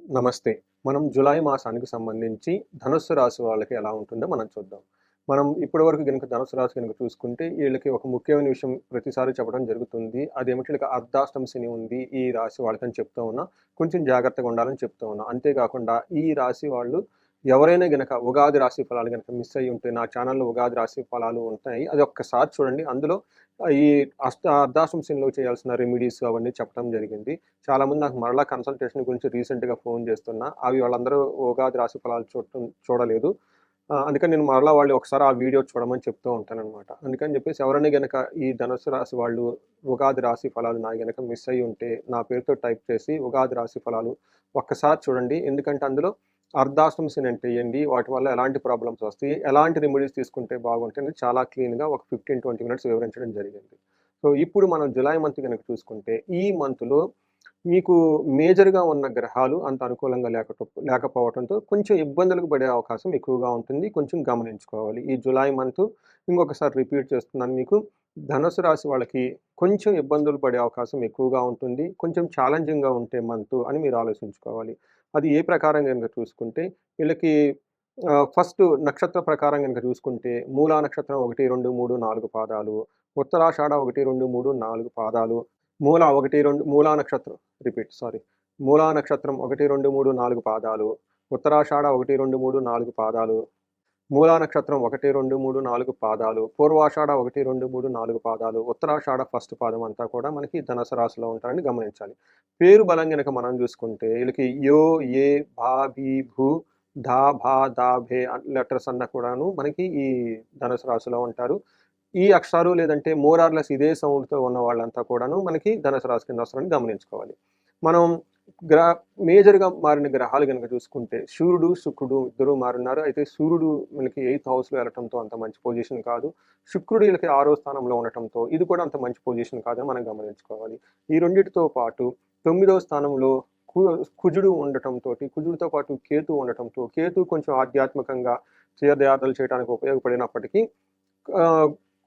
నమస్తే. మనం జులై మాసానికి సంబంధించి ధనుస్సు రాశి వాళ్ళకి ఎలా ఉంటుందో మనం చూద్దాం. మనం ఇప్పటివరకు గనుక ధనుస్సు రాశి గనుక చూసుకుంటే ఈళ్ళకి ఒక ముఖ్యమైన విషయం ప్రతిసారి చెప్పడం జరుగుతుంది. అదేమిటి ఈళ్ళకి అర్ధాష్టమ శని ఉంది ఈ రాశి వాళ్ళకని చెప్తూ ఉన్నా. కొంచెం జాగ్రత్తగా ఉండాలని చెప్తూ ఉన్నా. అంతేకాకుండా ఈ రాశి వాళ్ళు ఎవరైనా గనక ఉగాది రాశి ఫలాలు గనక మిస్ అయ్యి ఉంటే నా ఛానెల్‌లో ఉగాది రాశి ఫలాలు ఉంటాయి. అది ఒక్కసారి చూడండి. అందులో ఈ అర్ధాష్టమ శనిలో చేయాల్సిన రెమెడీస్ అవన్నీ చెప్పడం జరిగింది. చాలామంది నాకు మరలా కన్సల్టేషన్ గురించి రీసెంట్‌గా ఫోన్ చేస్తున్నా. అవి వాళ్ళందరూ ఉగాది రాశి ఫలాలు చూడలేదు. అందుకని నేను మరలా వాళ్ళు ఒకసారి ఆ వీడియో చూడమని చెప్తూ ఉంటాననమాట. అందుకని చెప్పేసి ఎవరైనా గనక ఈ ధనుస్సు రాశి వాళ్ళు ఉగాది రాశి ఫలాలు నాయి గనక మిస్ అయ్యి ఉంటే నా పేరుతో టైప్ చేసి ఉగాది రాశి ఫలాలు ఒక్కసారి చూడండి. ఎందుకంటే అందులో అర్ధాష్టమ శని అంటే ఏంటి? వాటి వల్ల ఎలాంటి ప్రాబ్లమ్స్ వస్తాయి? ఎలాంటి రెమెడీస్ తీసుకుంటే బాగుంటుంది? చాలా క్లీన్‌గా ఒక 15-20 మినిట్స్ వివరించడం జరిగింది. సో, ఇప్పుడు మనం జులై మంత్ గనక చూసుకుంటే ఈ మంత్‌లో మీకు మేజర్‌గా ఉన్న గ్రహాలు అంత అనుకూలంగా లేకపోవడంతో కొంచెం ఇబ్బందులకు పడే అవకాశం ఎక్కువగా ఉంటుంది. కొంచెం గమనించుకోవాలి. ఈ జులై మంత్ ఇంకొకసారి రిపీట్ చేస్తున్నాను మీకు. ధనుసు రాశి వాళ్ళకి కొంచెం ఇబ్బందులు పడే అవకాశం ఎక్కువగా ఉంటుంది. కొంచెం ఛాలెంజింగ్‌గా ఉంటే మంత్ అని మీరు ఆలోచించుకోవాలి. అది ఏ ప్రకారం గనుక చూసుకుంటే వీళ్ళకి ఫస్ట్ నక్షత్ర ప్రకారం గనుక చూసుకుంటే మూలా నక్షత్రం 1, 2, 3, 4 పాదాలు, ఉత్తరాషాఢ 1, 2, 3, 4 పాదాలు, మూలా నక్షత్రం మూలా నక్షత్రం 1, 2, 3, 4 పాదాలు, ఉత్తరాషాఢ 1, 2, 3, 4 పాదాలు, మూలా నక్షత్రం 1, 2, 3, 4 పాదాలు, పూర్వాషాఢ 1, 2, 3, 4 పాదాలు, ఉత్తరాషాఢ ఫస్ట్ పాదం అంతా కూడా మనకి ధనుసు రాశిలో ఉంటారని గమనించాలి. పేరు బలం గనక మనం చూసుకుంటే వీళ్ళకి యో, ఏ, భా, భీ, భూ, ధా, భా, దా, భే లెటర్స్ అన్నా కూడాను మనకి ఈ ధనుసు రాశిలో ఉంటారు. ఈ అక్షరాలు లేదంటే మోర్ ఆర్ లెస్ ఇదే సౌండ్‌తో ఉన్న వాళ్ళంతా కూడాను మనకి ధనుసు రాశి కింద వస్తారని గమనించుకోవాలి. మనం గ్ర మేజర్‌గా మారిన గ్రహాలు గనుక చూసుకుంటే సూర్యుడు, శుక్రుడు ఇద్దరూ మారున్నారు. అయితే సూర్యుడు మనకి 8థ్ హౌస్‌లో వెళ్ళటంతో అంత మంచి పొజిషన్ కాదు. శుక్రుడు వీళ్ళకి 6వ స్థానంలో ఉండటంతో ఇది కూడా అంత మంచి పొజిషన్ కాదని మనం గమనించుకోవాలి. ఈ రెండిటితో పాటు 9వ స్థానంలో కు కుజుడు ఉండటంతోటి, కుజుడితో పాటు కేతు ఉండటంతో, కేతు కొంచెం ఆధ్యాత్మికంగా తీర్థయాత్రలు చేయడానికి ఉపయోగపడినప్పటికీ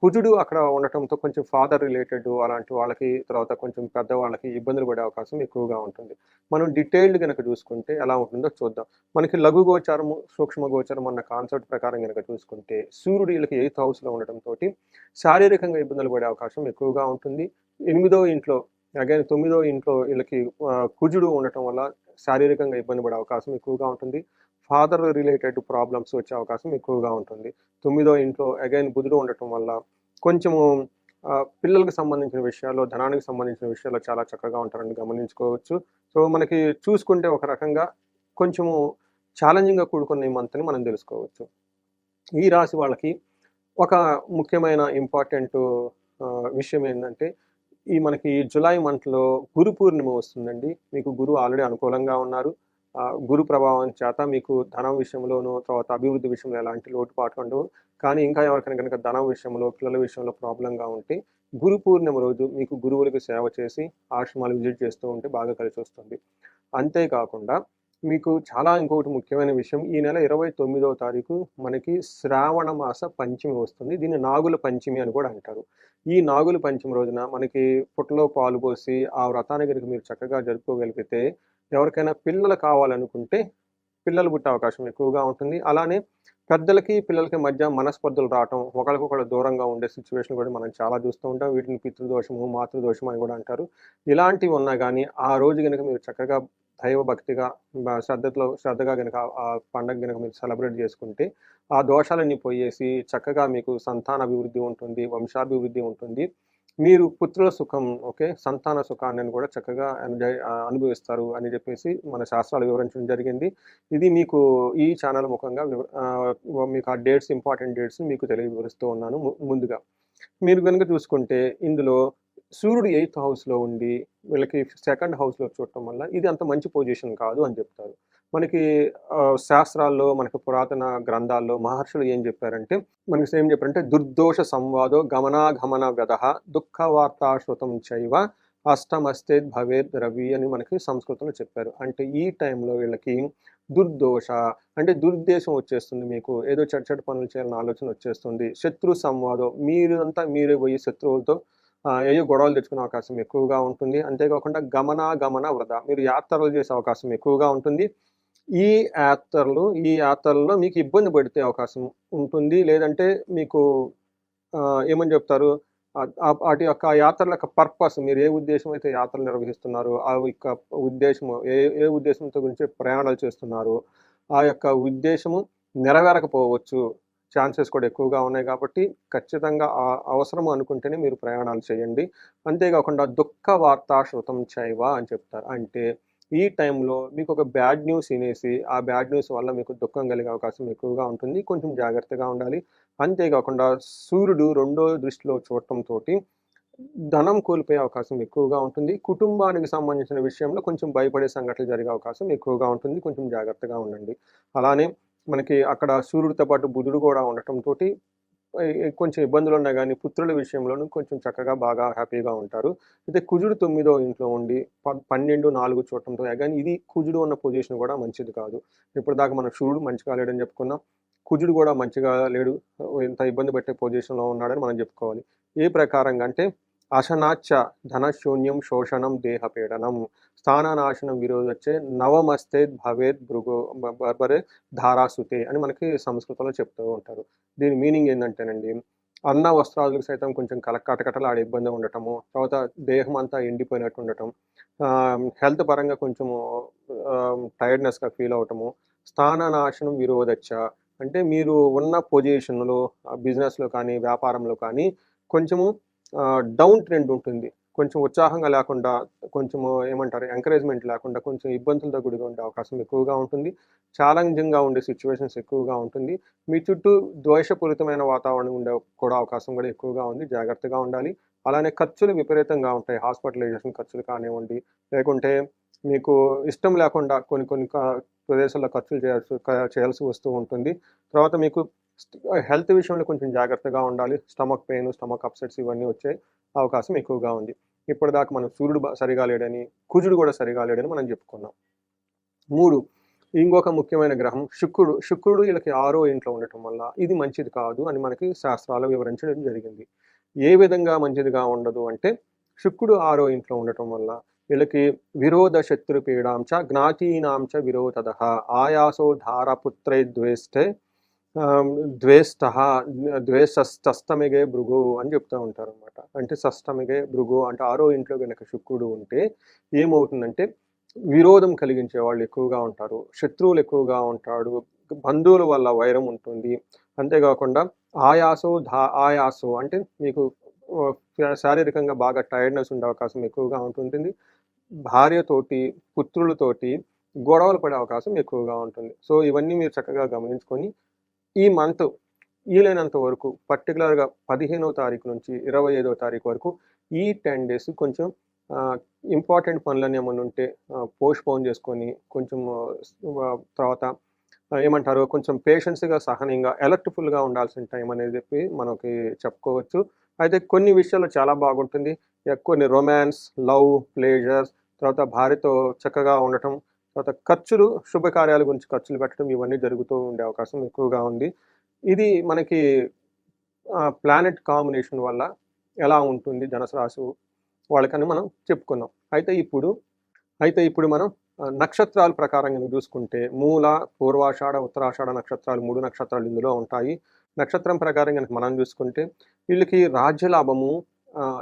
కుజుడు అక్కడ ఉండటంతో కొంచెం ఫాదర్ రిలేటెడ్ అలాంటి వాళ్ళకి, తర్వాత కొంచెం పెద్దవాళ్ళకి ఇబ్బందులు పడే అవకాశం ఎక్కువగా ఉంటుంది. మనం డీటెయిల్డ్ గనక చూసుకుంటే ఎలా ఉంటుందో చూద్దాం. మనకి లఘు గోచారము, సూక్ష్మ గోచారం అన్న కాన్సెప్ట్ ప్రకారం గనక చూసుకుంటే సూర్యుడు వీళ్ళకి 8థ్ హౌస్‌లో ఉండటంతోటి శారీరకంగా ఇబ్బందులు పడే అవకాశం ఎక్కువగా ఉంటుంది. 9వ ఇంట్లో వీళ్ళకి కుజుడు ఉండటం వల్ల శారీరకంగా ఇబ్బంది పడే అవకాశం ఎక్కువగా ఉంటుంది. ఫాదర్ రిలేటెడ్ ప్రాబ్లమ్స్ వచ్చే అవకాశం ఎక్కువగా ఉంటుంది. 9వ ఇంట్లో బుధుడు ఉండటం వల్ల కొంచెము పిల్లలకు సంబంధించిన విషయాల్లో, ధనానికి సంబంధించిన విషయాల్లో చాలా చక్కగా ఉంటారని గమనించుకోవచ్చు. సో, మనకి చూసుకుంటే ఒక రకంగా కొంచెము ఛాలెంజింగ్‌గా కూడుకున్న ఈ మంత్‌ని మనం తెలుసుకోవచ్చు. ఈ రాశి వాళ్ళకి ఒక ముఖ్యమైన ఇంపార్టెంట్ విషయం ఏంటంటే మనకి జులై మంత్‌లో గురు పూర్ణిమ వస్తుందండి. మీకు గురువు ఆల్రెడీ అనుకూలంగా ఉన్నారు. గురు ప్రభావం చేత మీకు ధనం విషయంలోనూ, తర్వాత అభివృద్ధి విషయంలో ఎలాంటి లోటుపాట్లు ఉండవు. కానీ ఇంకా ఎవరికైనా గనక ధనం విషయంలో, పిల్లల విషయంలో ప్రాబ్లమ్‌గా ఉంటే గురు పూర్ణిమ రోజు మీకు గురువులకు సేవ చేసి ఆశ్రమాలు విజిట్ చేస్తూ ఉంటే బాగా కలిసొస్తుంది. అంతేకాకుండా మీకు ఇంకొకటి ముఖ్యమైన విషయం, ఈ నెల 29వ తారీఖు మనకి శ్రావణ మాస పంచమి వస్తుంది. దీన్ని నాగుల పంచమి అని కూడా అంటారు. ఈ నాగుల పంచమి రోజున మనకి పుట్టలో పాలు పోసి ఆ వ్రతాన్ని గనుక మీరు చక్కగా జరుపుకోగలిగితే ఎవరికైనా పిల్లలు కావాలనుకుంటే పిల్లలు పుట్టే అవకాశం ఎక్కువగా ఉంటుంది. అలానే పెద్దలకి, పిల్లలకి మధ్య మనస్పర్ధలు రావటం, ఒకళ్ళకొకళ్ళు దూరంగా ఉండే సిచ్యువేషన్ కూడా మనం చాలా చూస్తూ ఉంటాం. వీటిని పితృదోషము, మాతృదోషం అని కూడా అంటారు. ఇలాంటివి ఉన్నా గానీ ఆ రోజు గనుక మీరు చక్కగా దైవభక్తిగా శ్రద్ధగా గనక ఆ పండగ గనక మీరు సెలబ్రేట్ చేసుకుంటే ఆ దోషాలన్నీ పోయేసి చక్కగా మీకు సంతానాభివృద్ధి ఉంటుంది, వంశాభివృద్ధి ఉంటుంది. మీరు పుత్రుల సుఖం, సంతాన సుఖాన్ని కూడా చక్కగా అనుభవిస్తారు అని చెప్పేసి మన శాస్త్రాలు వివరించడం జరిగింది. ఇది మీకు ఈ ఛానల్ ముఖంగా మీకు ఆ డేట్స్, ఇంపార్టెంట్ డేట్స్ మీకు వివరిస్తూ ఉన్నాను ముందుగా. మీరు కనుక చూసుకుంటే ఇందులో సూర్యుడు 8థ్ హౌస్‌లో ఉండి వీళ్ళకి 2nd హౌస్‌లో చూడటం వల్ల ఇది అంత మంచి పొజిషన్ కాదు అని చెప్తారు. మనకి శాస్త్రాల్లో, మనకి పురాతన గ్రంథాల్లో మహర్షులు ఏం చెప్పారంటే, ఏం చెప్పారంటే దుర్దోష సంవాదో గమనాగమన వ్యధః దుఃఖ వార్తా శృతం చైవ అష్టమస్తేద్ భవేద్ రవి అని మనకి సంస్కృతంలో చెప్పారు. అంటే ఈ టైంలో వీళ్ళకి దుర్దోష అంటే దురుద్దేశం వచ్చేస్తుంది. మీకు ఏదో చెడు పనులు చేయాలన్న ఆలోచన వచ్చేస్తుంది. శత్రు సంవాదం మీరే పోయి శత్రువులతో ఏయో గొడవలు తెచ్చుకునే అవకాశం ఎక్కువగా ఉంటుంది. అంతేకాకుండా గమన వృధా. మీరు యాత్రలు చేసే అవకాశం ఎక్కువగా ఉంటుంది. ఈ యాత్రల్లో మీకు ఇబ్బంది పడితే అవకాశం ఉంటుంది. లేదంటే మీకు ఏమని చెప్తారు? వాటి యొక్క యాత్రల యొక్క పర్పస్, మీరు ఏ ఉద్దేశం అయితే యాత్రలు నిర్వహిస్తున్నారో, ఆ యొక్క ఉద్దేశము ఏ ఉద్దేశంతో గురించి ప్రయాణాలు చేస్తున్నారో, ఆ యొక్క ఉద్దేశము నెరవేరకపోవచ్చు. ఛాన్సెస్ కూడా ఎక్కువగా ఉన్నాయి కాబట్టి ఖచ్చితంగా అవసరం అనుకుంటేనే మీరు ప్రయాణాలు చేయండి. అంతేకాకుండా దుఃఖ వార్తా శృతం చైవ అని చెప్తారు. అంటే ఈ టైంలో మీకు ఒక బ్యాడ్ న్యూస్ వినేసి ఆ బ్యాడ్ న్యూస్ వల్ల మీకు దుఃఖం కలిగే అవకాశం ఎక్కువగా ఉంటుంది. కొంచెం జాగ్రత్తగా ఉండాలి. అంతేకాకుండా సూర్యుడు రెండో దృష్టిలో చూడటంతో ధనం కోల్పోయే అవకాశం ఎక్కువగా ఉంటుంది. కుటుంబానికి సంబంధించిన విషయంలో కొంచెం భయపడే సంఘటనలు జరిగే అవకాశం ఎక్కువగా ఉంటుంది. కొంచెం జాగ్రత్తగా ఉండండి. అలానే మనకి అక్కడ సూర్యుడితో పాటు బుధుడు కూడా ఉండటంతో కొంచెం ఇబ్బందులు ఉన్నా కానీ పుత్రుల విషయంలోనూ కొంచెం చక్కగా బాగా హ్యాపీగా ఉంటారు. అయితే కుజుడు 9వ ఇంట్లో ఉండి 12, 4 చూడటంతో కానీ ఇది కుజుడు ఉన్న పొజిషన్ కూడా మంచిది కాదు. ఇప్పటిదాకా మనం సూర్యుడు మంచిగా లేడని చెప్పుకున్నాం. కుజుడు కూడా మంచిగా లేడు, ఇంత ఇబ్బంది పెట్టే పొజిషన్లో ఉన్నాడని మనం చెప్పుకోవాలి. ఏ ప్రకారంగా అంటే అశనాచ్చ ధనశూన్యం శోషణం దేహపీడనం స్థాననాశనం విరోధొచ్చే నవమస్తే భవేద్ భృగు బర్బరే ధారాసుతే అని మనకి సంస్కృతంలో చెప్తూ ఉంటారు. దీని మీనింగ్ ఏంటంటేనండి, అన్న వస్త్రాలకు సైతం కొంచెం కటకటలాడే ఇబ్బంది ఉండటము, తర్వాత దేహం అంతా ఎండిపోయినట్టు ఉండటం, హెల్త్ పరంగా కొంచెము టైర్డ్నెస్గా ఫీల్ అవటము, స్థాననాశనం విరోధచ్చ అంటే మీరు ఉన్న పొజిషన్లో బిజినెస్లో కానీ వ్యాపారంలో కానీ కొంచెము డౌన్ ట్రెండ్ ఉంటుంది. కొంచెం ఉత్సాహంగా లేకుండా, కొంచెము ఏమంటారు ఎంకరేజ్మెంట్ లేకుండా, కొంచెం ఇబ్బందులతో కూడిగా ఉండే అవకాశం ఎక్కువగా ఉంటుంది. ఛాలెంజింగ్గా ఉండే సిచ్యువేషన్స్ ఎక్కువగా ఉంటుంది. మీ చుట్టూ ద్వేషపూరితమైన వాతావరణం ఉండే కూడా అవకాశం కూడా ఎక్కువగా ఉంది. జాగ్రత్తగా ఉండాలి. అలానే ఖర్చులు విపరీతంగా ఉంటాయి. హాస్పిటలైజేషన్ ఖర్చులు కానివ్వండి, లేకుంటే మీకు ఇష్టం లేకుండా కొన్ని ప్రదేశాల్లో ఖర్చులు చేయాల్సి వస్తూ ఉంటుంది. తర్వాత మీకు హెల్త్ విషయంలో కొంచెం జాగ్రత్తగా ఉండాలి. స్టమక్ పెయిన్, స్టమక్ అప్సెట్స్ ఇవన్నీ వచ్చే అవకాశం ఎక్కువగా ఉంది. ఇప్పటిదాకా మనం సూర్యుడు సరిగా లేడని, కుజుడు కూడా సరిగా లేడని మనం చెప్పుకున్నాం. 3 ఇంకొక ముఖ్యమైన గ్రహం శుక్రుడు వీళ్ళకి 6వ ఇంట్లో ఉండటం వల్ల ఇది మంచిది కాదు అని మనకి శాస్త్రాలు వివరించడం జరిగింది. ఏ విధంగా మంచిదిగా ఉండదు అంటే, శుక్రుడు 6వ ఇంట్లో ఉండటం వల్ల వీళ్ళకి విరోధ శత్రు పీడాంచ జ్ఞాతీనాంచ విరోధదః ఆయాసో ధారపుత్రై ద్వేష్టే ద్వేషస్తమిగే భృగు అని చెప్తూ ఉంటారు అనమాట. అంటే షష్టమిగే భృగు అంటే 6వ ఇంట్లో కనుక శుక్రుడు ఉంటే ఏమవుతుందంటే విరోధం కలిగించే వాళ్ళు ఎక్కువగా ఉంటారు, శత్రువులు ఎక్కువగా ఉంటాడు, బంధువుల వల్ల వైరం ఉంటుంది. అంతేకాకుండా ఆయాసో అంటే మీకు శారీరకంగా బాగా టైర్డ్నెస్ ఉండే అవకాశం ఎక్కువగా ఉంటుంది. భార్యతోటి, పుత్రులతోటి గొడవలు పడే అవకాశం ఎక్కువగా ఉంటుంది. సో ఇవన్నీ మీరు చక్కగా గమనించుకొని ఈ మంత్ వీలైనంత వరకు పర్టికులర్గా 15వ తారీఖు నుంచి 25వ తారీఖు వరకు ఈ 10 days కొంచెం ఇంపార్టెంట్ పనులని ఏమైనా ఉంటే పోస్ట్పోన్ చేసుకొని కొంచెం తర్వాత ఏమంటారు కొంచెం పేషెన్స్గా, సహనంగా, అలర్ట్ఫుల్గా ఉండాల్సిన టైం అనేది చెప్పి మనకి చెప్పుకోవచ్చు. అయితే కొన్ని విషయాల్లో చాలా బాగుంటుంది. కొన్ని రొమాన్స్, లవ్, ప్లేజర్స్, తర్వాత భార్యతో చక్కగా ఉండటం, తర్వాత ఖర్చులు, శుభకార్యాల గురించి ఖర్చులు పెట్టడం ఇవన్నీ జరుగుతూ ఉండే అవకాశం ఎక్కువగా ఉంది. ఇది మనకి ప్లానెట్ కాంబినేషన్ వల్ల ఎలా ఉంటుంది ధనుసు రాశి వాళ్ళకని మనం చెప్పుకున్నాం. అయితే ఇప్పుడు మనం నక్షత్రాల ప్రకారంగా చూసుకుంటే మూల, పూర్వాషాఢ, ఉత్తరాషాఢ నక్షత్రాలు 3 నక్షత్రాలు ఇందులో ఉంటాయి. నక్షత్రం ప్రకారం కనుక మనం చూసుకుంటే వీళ్ళకి రాజ్యలాభము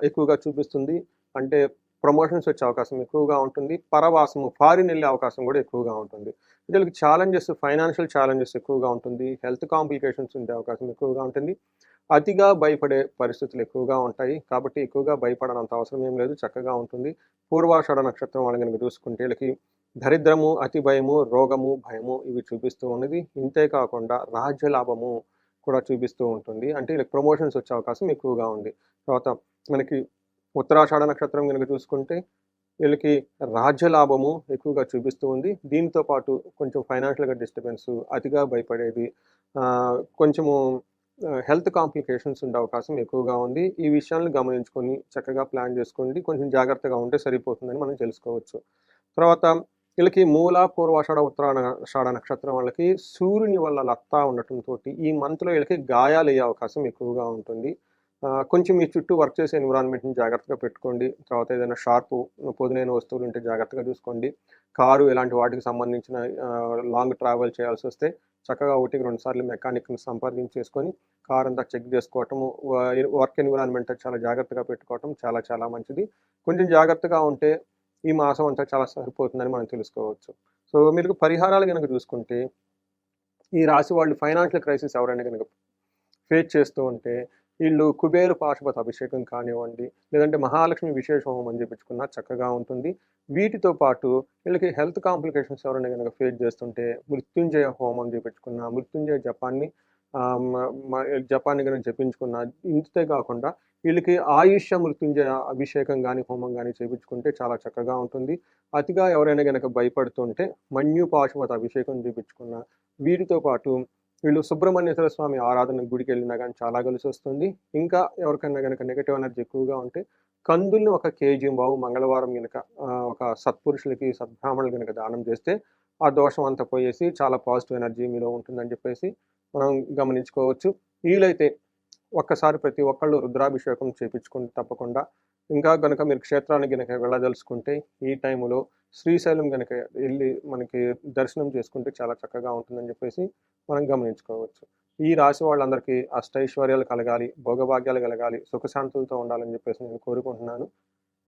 ఎక్కువగా చూపిస్తుంది. అంటే ప్రమోషన్స్ వచ్చే అవకాశం ఎక్కువగా ఉంటుంది. పరవాసము, ఫారిన్ వెళ్ళే అవకాశం కూడా ఎక్కువగా ఉంటుంది. వీళ్ళకి ఫైనాన్షియల్ ఛాలెంజెస్ ఎక్కువగా ఉంటుంది. హెల్త్ కాంప్లికేషన్స్ ఉండే అవకాశం ఎక్కువగా ఉంటుంది. అతిగా భయపడే పరిస్థితులు ఎక్కువగా ఉంటాయి. కాబట్టి ఎక్కువగా భయపడనంత అవసరం ఏం లేదు, చక్కగా ఉంటుంది. పూర్వాషాఢ నక్షత్రం వాళ్ళని కనుక చూసుకుంటే వీళ్ళకి దరిద్రము, అతి భయము, రోగము, భయము ఇవి చూపిస్తూ ఉన్నది. ఇంతే కాకుండా రాజ్యలాభము కూడా చూపిస్తూ ఉంటుంది. అంటే వీళ్ళకి ప్రమోషన్స్ వచ్చే అవకాశం ఎక్కువగా ఉంది. తర్వాత మనకి ఉత్తరాషాఢ నక్షత్రం కనుక చూసుకుంటే వీళ్ళకి రాజ్యలాభము ఎక్కువగా చూపిస్తూ ఉంది. దీంతో పాటు కొంచెం ఫైనాన్షియల్గా డిస్టర్బెన్స్, అతిగా భయపడేది, కొంచెము హెల్త్ కాంప్లికేషన్స్ ఉండే అవకాశం ఎక్కువగా ఉంది. ఈ విషయాలను గమనించుకొని చక్కగా ప్లాన్ చేసుకోండి. కొంచెం జాగ్రత్తగా ఉంటే సరిపోతుందని మనం తెలుసుకోవచ్చు. తర్వాత వీళ్ళకి మూల, పూర్వాషాఢ, ఉత్తరాషాఢ నక్షత్రం వాళ్ళకి సూర్యుని వల్ల లత్తా ఉండటంతో ఈ మంత్లో వీళ్ళకి గాయాలు అయ్యే అవకాశం ఎక్కువగా ఉంటుంది. కొంచెం మీ చుట్టూ వర్క్ చేసే ఎన్విరాన్మెంట్‌ని జాగ్రత్తగా పెట్టుకోండి. తర్వాత ఏదైనా షార్పు, పొదునైన వస్తువులు ఉంటే జాగ్రత్తగా చూసుకోండి. కారు ఇలాంటి వాటికి సంబంధించిన లాంగ్ ట్రావెల్ చేయాల్సొస్తే చక్కగా ఒకటికి 2 సార్లు మెకానిక్‌ని సంప్రదించేసుకొని కారంతా చెక్ చేసుకోవటము, వర్క్ ఎన్విరాన్మెంట్ చాలా జాగ్రత్తగా పెట్టుకోవటం చాలా చాలా మంచిది. కొంచెం జాగ్రత్తగా ఉంటే ఈ మాసం అంతా చాలా సరిపోతుందని మనం తెలుసుకోవచ్చు. సో, మీరు పరిహారాలు గనక చూసుకుంటే, ఈ రాశి వాళ్ళు ఫైనాన్షియల్ క్రైసిస్ ఎవరైనా గనక ఫేస్ చేస్తూ ఉంటే, ఈళ్ళు కుబేర పాశుపత అభిషేకం కానివ్వండి, లేదంటే మహాలక్ష్మి విశేష హోమం చేపించుకున్నా చక్కగా ఉంటుంది. వీటితో పాటు వీళ్ళకి హెల్త్ కాంప్లికేషన్స్ ఎవరైనా గనక ఫేస్ చేస్తుంటే, మృత్యుంజయ హోమం చేపించుకున్నా, మృత్యుంజయ జపాన్ని ఆహ్, మ మ జపాన్ని గనక జపించుకున్నా, ఇంతే కాకుండా వీళ్ళకి ఆయుష్య మృత్యుంజయ అభిషేకం గాని, హోమం గాని చేపించుకుంటే చాలా చక్కగా ఉంటుంది. అతిగా ఎవరైనా గనక భయపడుతుంటే మన్యు పాశుపత అభిషేకం చేపించుకున్నా, వీటితో పాటు వీళ్ళు సుబ్రహ్మణ్యేశ్వర స్వామి ఆరాధన గుడికెళ్ళినా గానీ చాలా కలిసొస్తుంది. ఇంకా ఎవరికన్నా గనక నెగెటివ్ ఎనర్జీ ఎక్కువగా ఉంటే కందుల్ని 1 కేజీ మంగళవారం గనక ఒక సత్పురుషులకి, సద్బ్రాహ్మణులు గనక దానం చేస్తే ఆ దోషం అంతా పోయేసి చాలా పాజిటివ్ ఎనర్జీ మీలో ఉంటుందని చెప్పేసి మనం గమనించుకోవచ్చు. వీలైతే ఒక్కసారి ప్రతి ఒక్కళ్ళు రుద్రాభిషేకం చేపించుకోండి తప్పకుండా. ఇంకా గనక మీరు క్షేత్రానికి గనక వెళ్ళదలుచుకుంటే ఈ టైములో శ్రీశైలం గనక ఎళ్లి మనకి దర్శనం చేసుకుంటే చాలా చక్కగా ఉంటుందని చెప్పేసి మనం గమనించుకోవచ్చు. ఈ రాశి వాళ్ళందరికీ అష్టైశ్వర్యాలు కలగాలి, భోగభాగ్యాలు కలగాలి, సుఖశాంతులతో ఉండాలని చెప్పేసి నేను కోరుకుంటున్నాను.